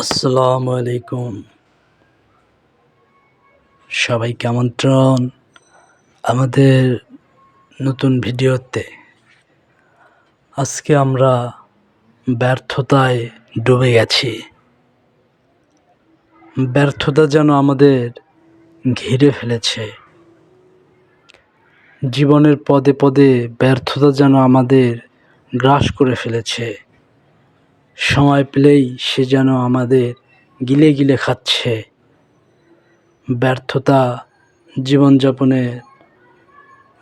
আসসালামু আলাইকুম। সবাইকে আমন্ত্রণ আমাদের নতুন ভিডিওতে। আজকে আমরা ব্যর্থতায় ডুবে গেছি। ব্যর্থতা যেন আমাদের ঘিরে ফেলেছে। জীবনের পদে পদে ব্যর্থতা যেন আমাদের গ্রাস করে ফেলেছে। সময় পেলেই সে যেন আমাদের গিলে গিলে খাচ্ছে। ব্যর্থতা জীবনযাপনের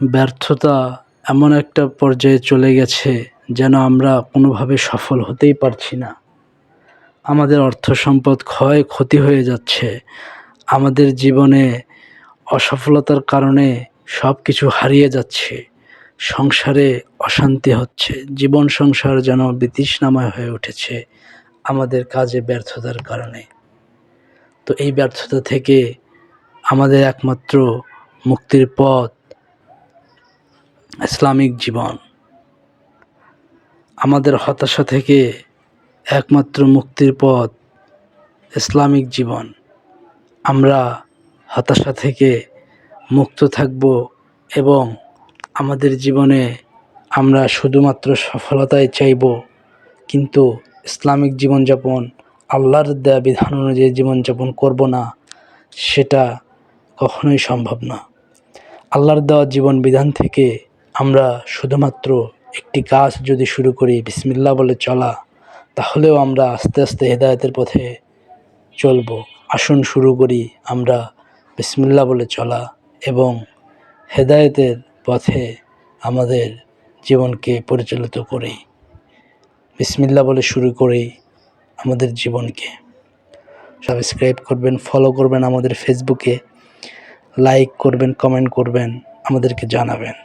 ব্যর্থতা এমন একটা পর্যায়ে চলে গেছে যেন আমরা কোনোভাবে সফল হতেই পারছি না। আমাদের অর্থ সম্পদ ক্ষতি হয়ে যাচ্ছে। আমাদের জীবনে অসফলতার কারণে সব কিছু হারিয়ে যাচ্ছে। সংসারে অশান্তি হচ্ছে। জীবন সংসার যেন বিতৃষ্ণাময় হয়ে উঠেছে আমাদের কাজে ব্যর্থতার কারণে। তো এই ব্যর্থতা থেকে আমাদের একমাত্র মুক্তির পথ ইসলামিক জীবন। আমাদের হতাশা থেকে একমাত্র মুক্তির পথ ইসলামিক জীবন। আমরা হতাশা থেকে মুক্ত থাকব এবং আমাদের জীবনে আমরা শুধুমাত্র সফলতাই চাইব, কিন্তু ইসলামিক জীবনযাপন, আল্লাহর দেয়া বিধান অনুযায়ী জীবনযাপন করব না, সেটা কখনোই সম্ভব না। আল্লাহর দেওয়া জীবন বিধান থেকে আমরা শুধুমাত্র একটি কাজ যদি শুরু করি বিসমিল্লাহ বলে চলা, তাহলেও আমরা আস্তে আস্তে হেদায়েতের পথে চলব। আসুন শুরু করি আমরা বিসমিল্লাহ বলে চলা এবং হেদায়েতের পথে আমাদের জীবনকে পরিচালিত করি। বিসমিল্লাহ বলে শুরু করি আমাদের জীবনকে। সাবস্ক্রাইব করবেন, ফলো করবেন আমাদের ফেসবুকে, লাইক করবেন, কমেন্ট করবেন, আমাদেরকে জানাবেন।